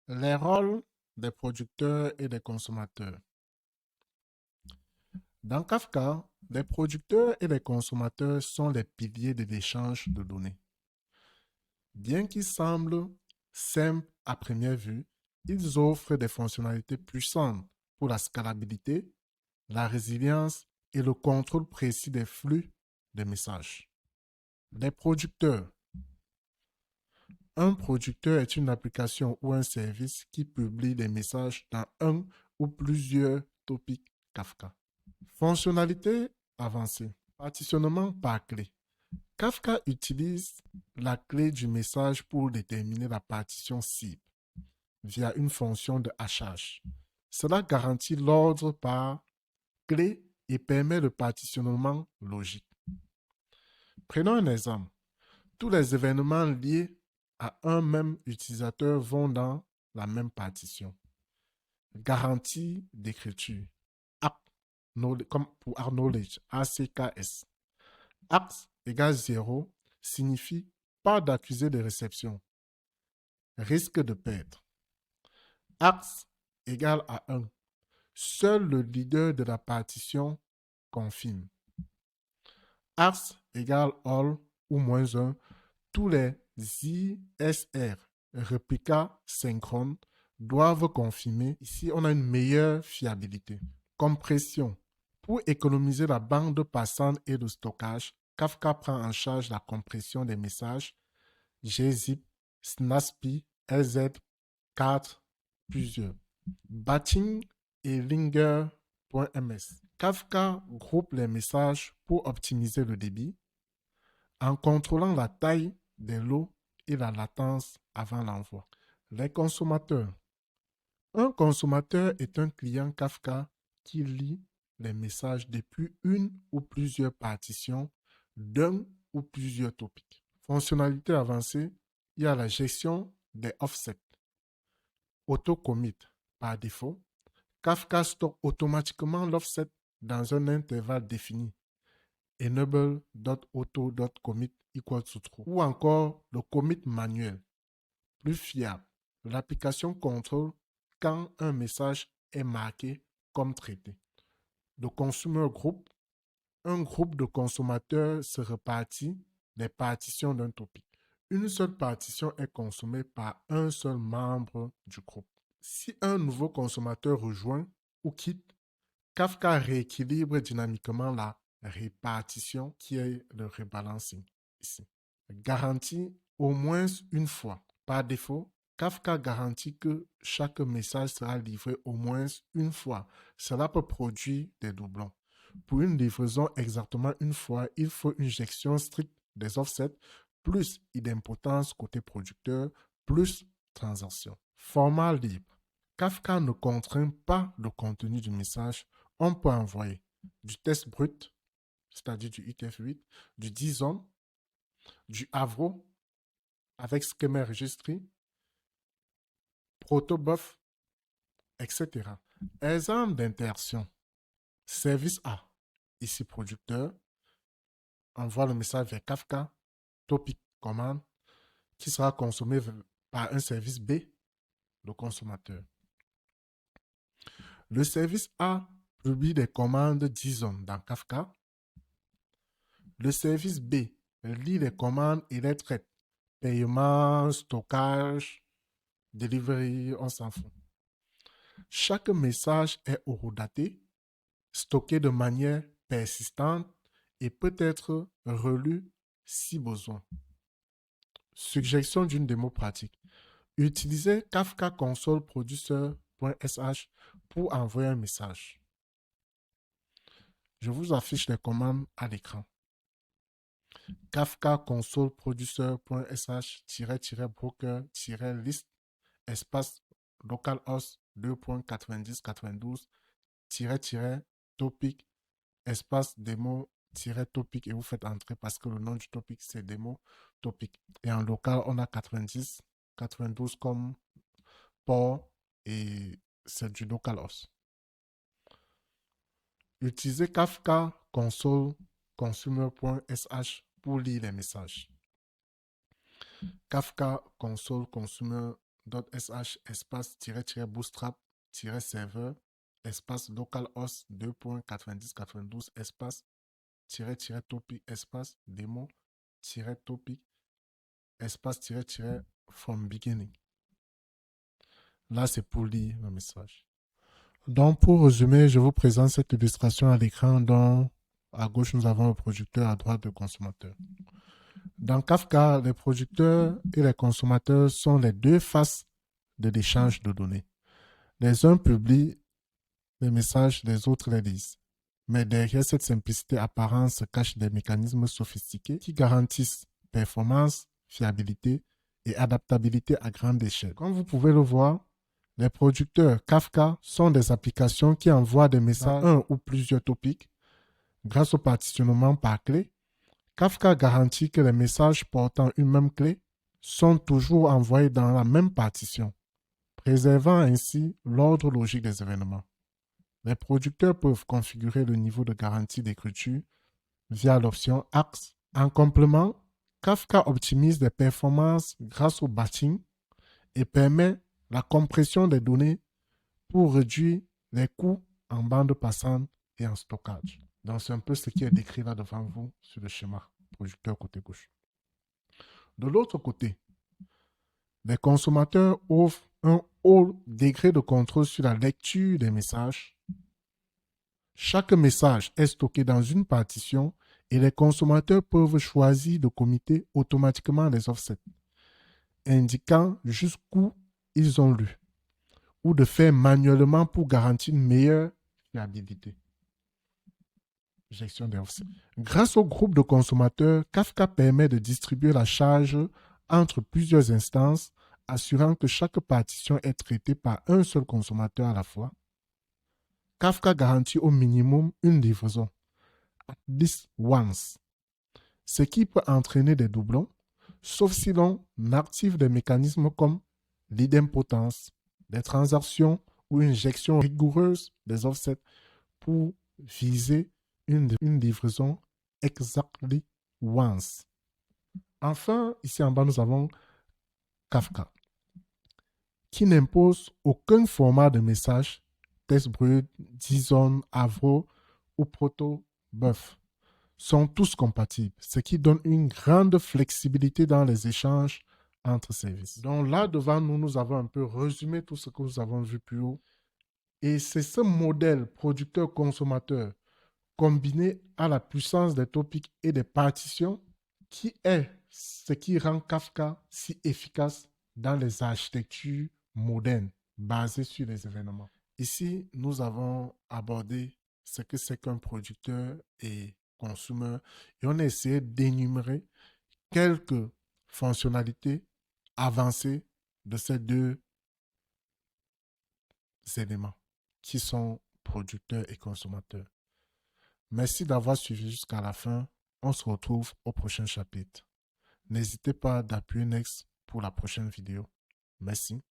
Les rôles des producteurs et des consommateurs. Dans Kafka, les producteurs et les consommateurs sont les piliers de l'échange de données. Bien qu'ils semblent simples à première vue, ils offrent des fonctionnalités puissantes pour la scalabilité, la résilience et le contrôle précis des flux de messages. Les producteurs. Un producteur est une application ou un service qui publie des messages dans un ou plusieurs topics Kafka. Fonctionnalité avancée. Partitionnement par clé. Kafka utilise la clé du message pour déterminer la partition cible via une fonction de hachage. Cela garantit l'ordre par clé et permet le partitionnement logique. Prenons un exemple. Tous les événements liés à un même utilisateur vont dans la même partition. Garantie d'écriture. App, comme pour acknowledge, ACKS. Axe égale 0 signifie pas d'accusé de réception. Risque de perdre. Axe égale à 1. Seul le leader de la partition confirme. Axe égale all ou moins 1. Tous les ISR, réplicas synchrones, doivent confirmer. Ici, on a une meilleure fiabilité. Compression. Pour économiser la bande passante et le stockage, Kafka prend en charge la compression des messages gzip, snazpi, lz4, plusieurs. Batching et linger.ms. Kafka groupe les messages pour optimiser le débit en contrôlant la taille des lots et la latence avant l'envoi. Les consommateurs. Un consommateur est un client Kafka qui lit les messages depuis une ou plusieurs partitions d'un ou plusieurs topics. Fonctionnalité avancée, il y a la gestion des offsets. Auto-commit par défaut. Kafka stocke automatiquement l'offset dans un intervalle défini. Enable.auto.commit equals to true. Ou encore le commit manuel. Plus fiable. L'application contrôle quand un message est marqué comme traité. Le consumer group. Un groupe de consommateurs se répartit les partitions d'un topic. Une seule partition est consommée par un seul membre du groupe. Si un nouveau consommateur rejoint ou quitte, Kafka rééquilibre dynamiquement la répartition qui est le rebalancing ici. Garantie au moins une fois. Par défaut, Kafka garantit que chaque message sera livré au moins une fois. Cela peut produire des doublons. Pour une livraison exactement une fois, il faut une gestion stricte des offsets, plus idempotence côté producteur, plus transaction. Format libre. Kafka ne contraint pas le contenu du message. On peut envoyer du test brut, c'est-à-dire du UTF-8, du JSON, du Avro avec schema registry, protobuf, etc. Exemple d'interaction. Service A, ici producteur, envoie le message vers Kafka, topic commande, qui sera consommé par un service B, le consommateur. Le service A publie des commandes JSON dans Kafka. Le service B lit les commandes et les traite. Paiement, stockage, delivery, on s'en fout. Chaque message est horodaté, stocké de manière persistante et peut être relu si besoin. Suggestion d'une démo pratique. Utilisez Kafka Console Producer.sh pour envoyer un message. Je vous affiche les commandes à l'écran. Kafka Console Producer.sh-broker-list espace localhost 2.90.92-topic espace démo-topic et vous faites entrer parce que le nom du topic c'est démo topic. Et en local, on a 90, 92 comme port et c'est du localhost. Utilisez Kafka console consumer.sh pour lire les messages. Kafka console consumer .sh espace bootstrap serveur espace localhost 2.90.92 espace topic espace démo topic espace from beginning. Là, c'est pour lire le message. Donc, pour résumer, je vous présente cette illustration à l'écran dont à gauche, nous avons le producteur, à droite, le consommateur. Dans Kafka, les producteurs et les consommateurs sont les deux faces de l'échange de données. Les uns publient les messages, les autres les lisent. Mais derrière cette simplicité apparente se cachent des mécanismes sophistiqués qui garantissent performance, fiabilité et adaptabilité à grande échelle. Comme vous pouvez le voir, les producteurs Kafka sont des applications qui envoient des messages dans un ou plusieurs topics grâce au partitionnement par clé. Kafka garantit que les messages portant une même clé sont toujours envoyés dans la même partition, préservant ainsi l'ordre logique des événements. Les producteurs peuvent configurer le niveau de garantie d'écriture via l'option Axe. En complément, Kafka optimise les performances grâce au batching et permet la compression des données pour réduire les coûts en bande passante et en stockage. Donc, c'est un peu ce qui est décrit là devant vous sur le schéma producteur côté gauche. De l'autre côté, les consommateurs offrent un haut degré de contrôle sur la lecture des messages. Chaque message est stocké dans une partition et les consommateurs peuvent choisir de committer automatiquement les offsets, indiquant jusqu'où ils ont lu, ou de faire manuellement pour garantir une meilleure fiabilité. Gestion des offsets. Grâce au groupe de consommateurs, Kafka permet de distribuer la charge entre plusieurs instances, assurant que chaque partition est traitée par un seul consommateur à la fois. Kafka garantit au minimum une livraison, at least once, ce qui peut entraîner des doublons, sauf si l'on active des mécanismes comme l'idempotence, des transactions ou une gestion rigoureuse des offsets pour viser une livraison exactly once. Enfin, ici en bas, nous avons Kafka, qui n'impose aucun format de message, texte brut, JSON, Avro ou Protobuf. Sont tous compatibles, ce qui donne une grande flexibilité dans les échanges entre services. Donc là, devant nous, nous avons un peu résumé tout ce que nous avons vu plus haut. Et c'est ce modèle producteur-consommateur combiné à la puissance des topics et des partitions qui est ce qui rend Kafka si efficace dans les architectures modernes basées sur les événements. Ici, nous avons abordé ce que c'est qu'un producteur et consommateur et on a essayé d'énumérer quelques fonctionnalités avancées de ces deux éléments qui sont producteurs et consommateurs. Merci d'avoir suivi jusqu'à la fin. On se retrouve au prochain chapitre. N'hésitez pas d'appuyer Next pour la prochaine vidéo. Merci.